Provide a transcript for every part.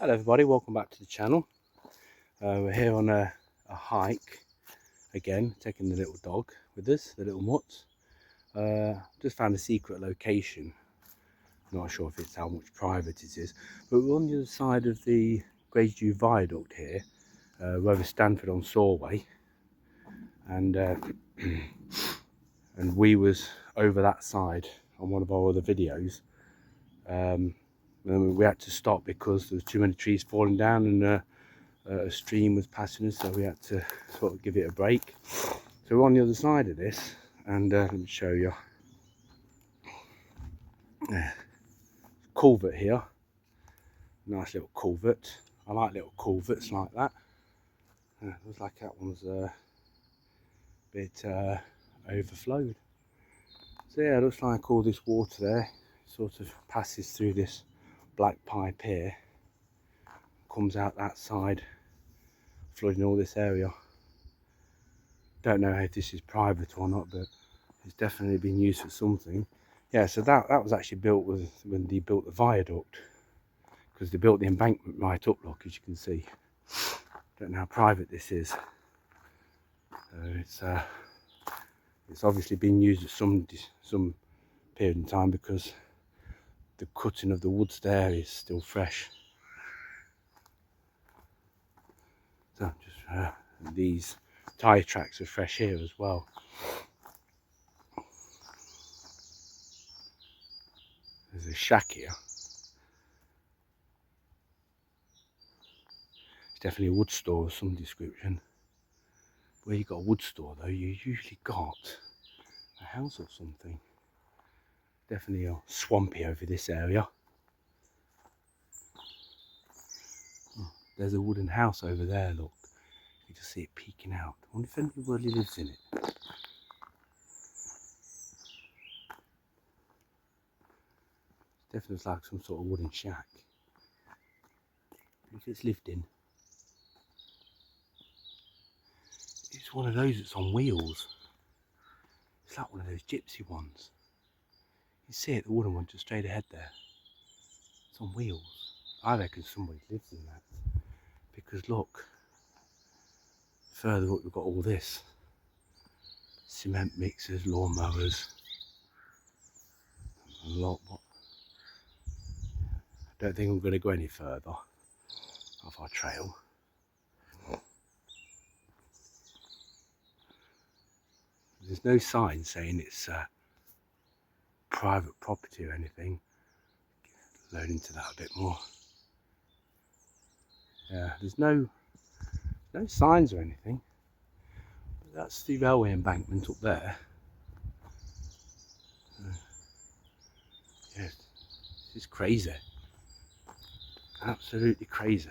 Hello everybody, welcome back to the channel. We're here on a hike again, taking the little dog with us, the little mutt. Just found a secret location. Not sure if it's how much private it is, but we're on the other side of the Greydew Viaduct here. We're over Stanford on Soar way, and and we was over that side on one of our other videos. And we had to stop because there was too many trees falling down, and a stream was passing us, so we had to sort of give it a break. So we're on the other side of this, and let me show you. Culvert here, nice little culvert. I like little culverts like that. Looks like that one's a bit overflowed. So yeah, it looks like all this water there sort of passes through this black pipe here, comes out that side, flooding all this area. Don't know if this is private or not, but it's definitely been used for something. Yeah, so that was actually built when they built the viaduct, because they built the embankment right up, look, as you can see. Don't know how private this is. So it's obviously been used at some period in time, because the cutting of the woods there is still fresh. So just these tyre tracks are fresh here as well. There's a shack here. It's definitely a wood store of some description. Where you got a wood store though, you usually got a house or something. Definitely swampy over this area. Oh, there's a wooden house over there, look. You can see it peeking out. I wonder if anybody lives in it. Definitely looks like some sort of wooden shack. If it's lived in. It's one of those that's on wheels. It's like one of those gypsy ones. You see it, the wooden one just straight ahead there. It's on wheels. I reckon somebody lives in that. Because look, further up we've got all this. Cement mixers, lawnmowers. A lot. I don't think I'm going to go any further off our trail. There's no sign saying it's private property or anything. Load into that a bit more. Yeah, there's no signs or anything. But that's the railway embankment up there. Yeah, this is crazy. Absolutely crazy.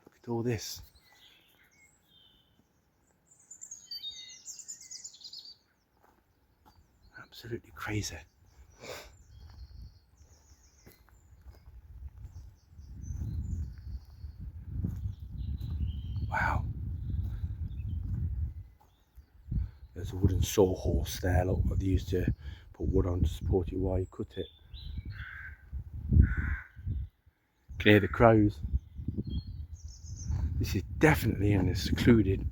Look at all this. Absolutely crazy. Wow. There's a wooden sawhorse there, look, what they used to put wood on to support it while you cut it. Can hear the crows. This is definitely in a secluded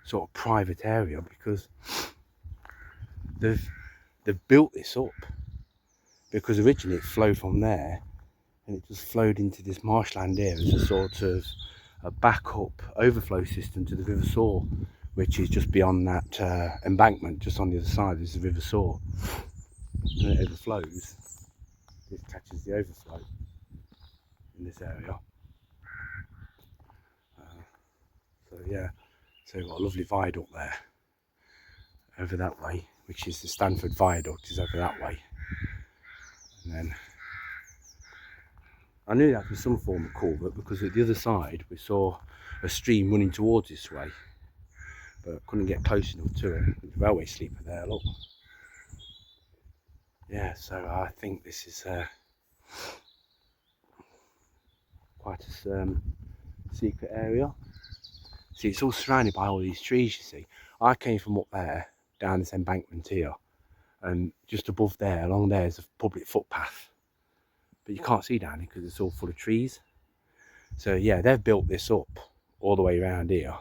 sort of private area, because they've built this up, because originally it flowed from there and it just flowed into this marshland here as a sort of a backup overflow system to the River Soar, which is just beyond that embankment. Just on the other side is the River Soar. When it overflows, this catches the overflow in this area. So yeah, so we've got a lovely viaduct there over that way, which is the Stanford Viaduct, is over that way. And then I knew that was some form of culvert, because at the other side we saw a stream running towards this way, but I couldn't get close enough to it. There's a railway sleeper there, look. Yeah, so I think this is quite a secret area. See, it's all surrounded by all these trees, you see. I came from up there, down this embankment here, and just above there, along there is a public footpath, but you can't see down here because it's all full of trees. So yeah, they've built this up all the way around here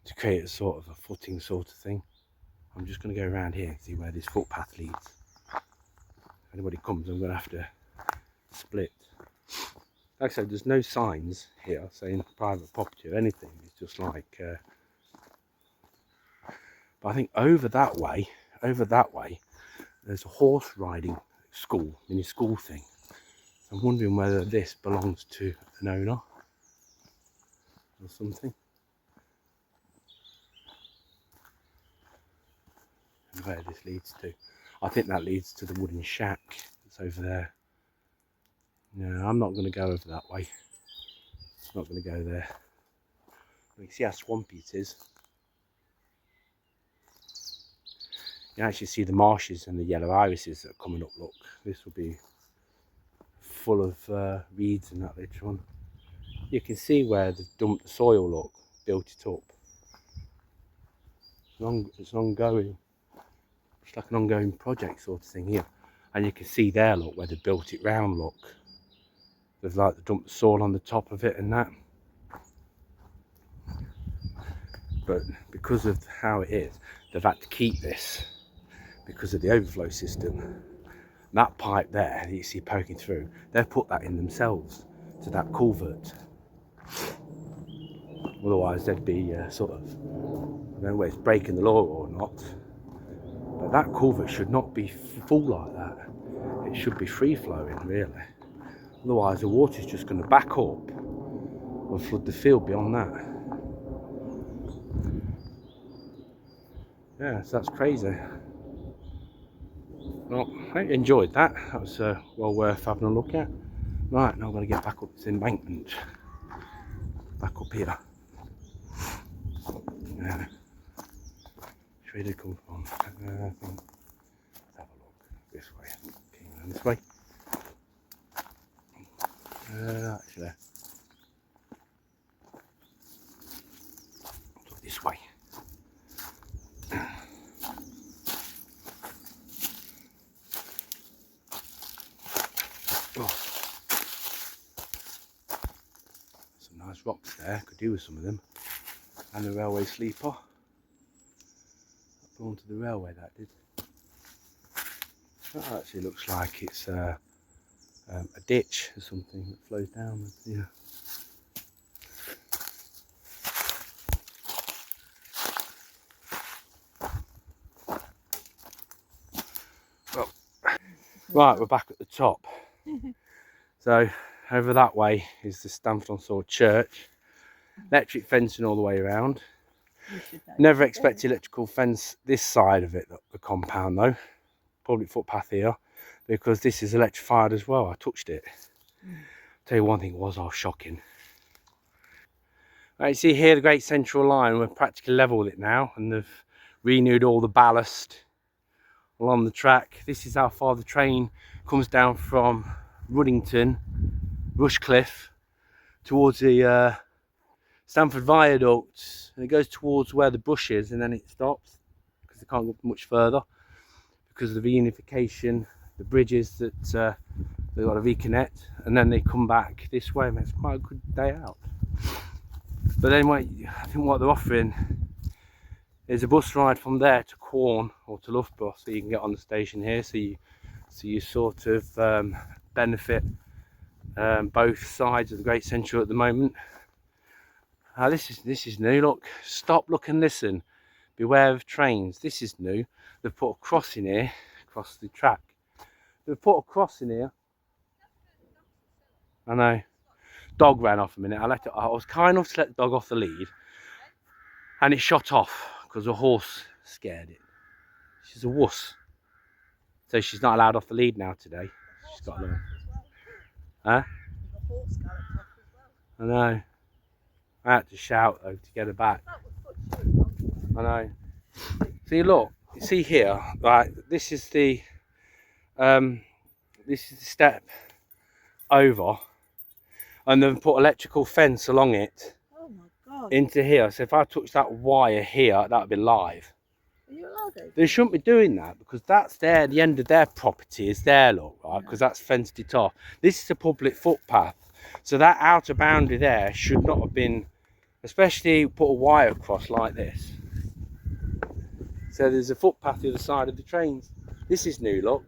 to create a sort of a footing sort of thing. I'm just going to go around here and see where this footpath leads. If anybody comes, I'm going to have to split. Like I said, there's no signs here saying private property or anything. It's just like, but I think over that way, there's a horse riding school, mini school thing. I'm wondering whether this belongs to an owner or something. And where this leads to. I think that leads to the wooden shack that's over there. No, I'm not going to go over that way. I'm not going to go there. You can see how swampy it is. You can actually see the marshes and the yellow irises that are coming up. Look, this will be full of reeds and that later on. You can see where they've dumped the soil, look, built it up. It's an ongoing, it's like an ongoing project sort of thing here. And you can see there, look, where they built it round, look. They've like dumped the soil on the top of it and that. But because of how it is, they've had to keep this because of the overflow system. That pipe there that you see poking through, they've put that in themselves to that culvert. Otherwise they'd be sort of, I don't know whether it's breaking the law or not, but that culvert should not be full like that. It should be free flowing really. Otherwise the water's just going to back up and flood the field beyond that. Yeah, so that's crazy. Well, I enjoyed that. That was well worth having a look at. Right, now I'm going to get back up this embankment. Back up here. Where did it come from? Let's have a look. This way. Okay, this way. Actually, look this way. Oh. Some nice rocks there, could do with some of them. And a railway sleeper. That belonged to the railway, that did. That actually looks like it's a ditch or something that flows down. Yeah. Well, right, we're back at the top. So over that way is the Stanford church. Electric fencing all the way around. Never expect electrical fence this side of it, the compound though. Public footpath here, because this is electrified as well. I touched it. Tell you one thing, it was all shocking. Right, you see here the Great Central Line, we're practically level with it now, and they've renewed all the ballast along the track. This is how far the train comes down from Ruddington, Rushcliffe, towards the Stanford Viaduct, and it goes towards where the bush is, and then it stops because they can't go much further because of the reunification, the bridges that they've got to reconnect, and then they come back this way, and it's quite a good day out. But then I think what they're offering is a bus ride from there to Quorn or to Loughborough, so you can get on the station here, so you sort of benefit both sides of the Great Central at the moment. This is new. Look, stop, look and listen. Beware of trains. This is new. They've put a crossing here, across the track. They've put a crossing here. I know. Dog ran off a minute. I was kind enough to let the dog off the lead, and it shot off because a horse scared it. She's a wuss, so she's not allowed off the lead now today. She's got to learn. Huh? I know. I had to shout though to get her back. I know. See, look. You see here, right? This is the step over, and then put electrical fence along it. Oh my God. Into here. So if I touch that wire here, that'd be live. Are you allowed over? They shouldn't be doing that because that's there. The end of their property is there, look, right? Because that's fenced it off. This is a public footpath, so that outer boundary there should not have been. Especially put a wire across like this. So there's a footpath the other side of the trains. This is new, look.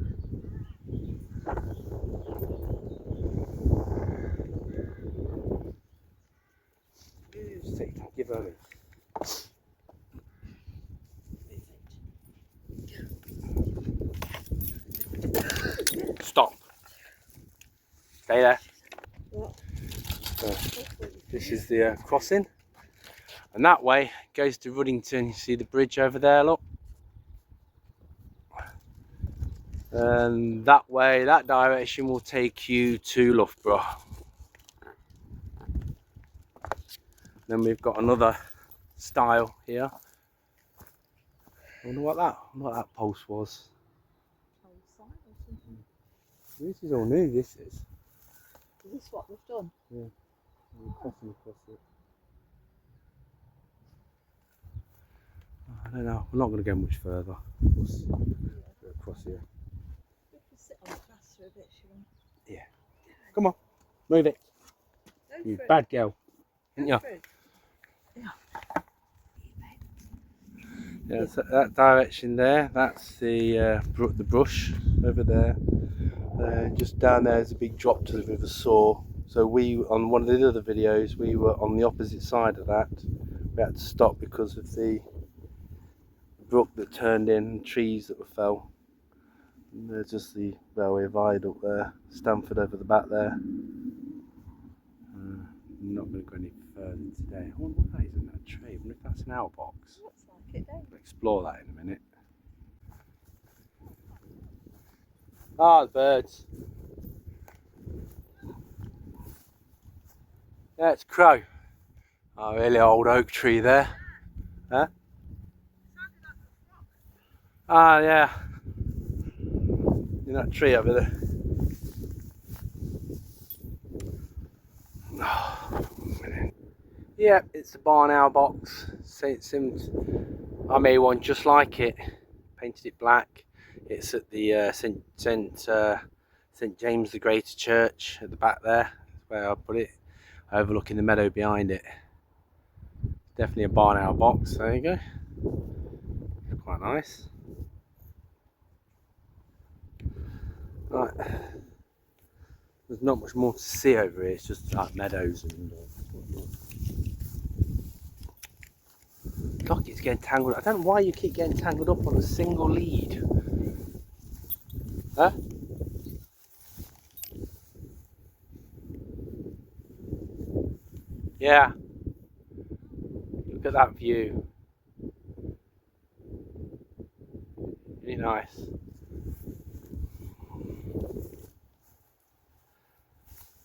Give her Stop. Stay there. What? So, this is the crossing. And that way goes to Ruddington. You see the bridge over there, look. And that way, that direction will take you to Loughborough. Then we've got another style here. I wonder what that post was. This is all new, this is. Is this what we've done? Yeah. Crossing across it. I don't know, we're not going to go much further. We'll go across here. We can sit on the grass for a bit, shall we? Yeah. Come on, move it. Go You through. bad girl. Ain't you? Yeah. Yeah, so that direction there, that's the brush over there. Just down there is a big drop to the River Soar. So we, on one of the other videos, we were on the opposite side of that. We had to stop because of the brook that turned in and trees that were fell. And there's just the railway viaduct there, Stanford over the back there. I'm not going to go any further today. I wonder what that is in that tree. I wonder if that's an outbox. Looks like it, don't it? We'll explore that in a minute. Ah, the birds. Yeah, it's crow. Oh, really old oak tree there. Huh? Ah, yeah. In that tree over there. Yeah, it's the barn owl box. Sims. I made one just like it. Painted it black. It's at the St James the Greater Church at the back there. That's where I put it. Overlooking the meadow behind it. Definitely a barn owl box. There you go. It's quite nice. Right. There's not much more to see over here. It's just like meadows and. Look, it's getting tangled. I don't know why you keep getting tangled up on a single lead. Huh? Yeah. Look at that view. Really nice.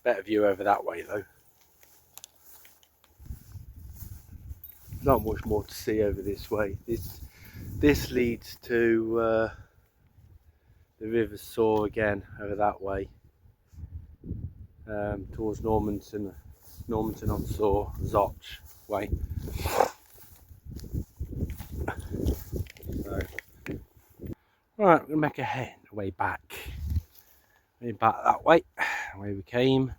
Better view over that way though. Not much more to see over this way. This leads to the River Soar again over that way, towards Normanton on Soar, Zoch way. So, right, we're gonna make a way back. Way back that way, where we came.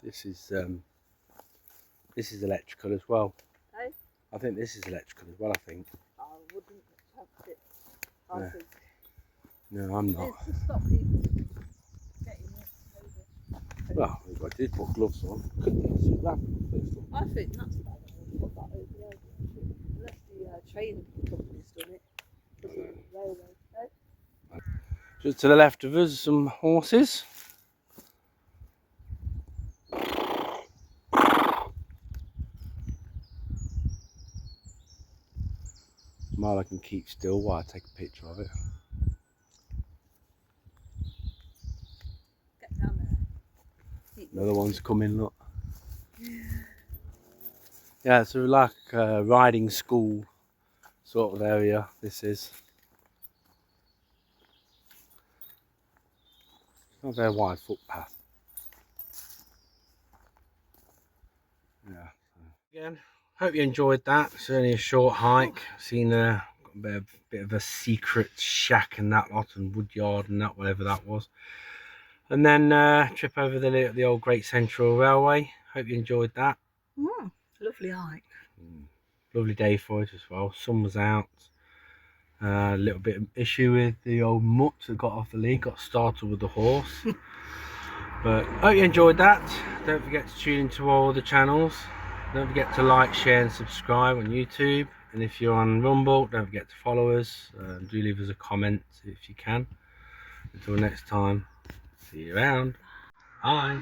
This is electrical as well. Hey? I think this is electrical as well, I think. I wouldn't touch it. I Yeah. think. No, I'm not. It's to stop people getting it over. Well, I did put gloves on. Couldn't see that first one. I think that's bad. Put that over there. Unless the train company's done it. Because of the railway. Eh? Just to the left of us, some horses. Marla can keep still while I take a picture of it. Get down there. Another one's coming, look. Yeah, it's like a riding school sort of area, this is. Not a very wide footpath. Again, hope you enjoyed that. It's only a short hike. Seen a bit of a secret shack and that lot, and wood yard and that, whatever that was. And then trip over the old Great Central Railway. Hope you enjoyed that. Lovely hike. Lovely day for it as well. Sun was out. A little bit of issue with the old mutt that got off the lead, got started with the horse. But hope you enjoyed that. Don't forget to tune into all the channels. Don't forget to like, share and subscribe on YouTube. And if you're on Rumble, don't forget to follow us. Do leave us a comment if you can. Until next time, see you around. Bye.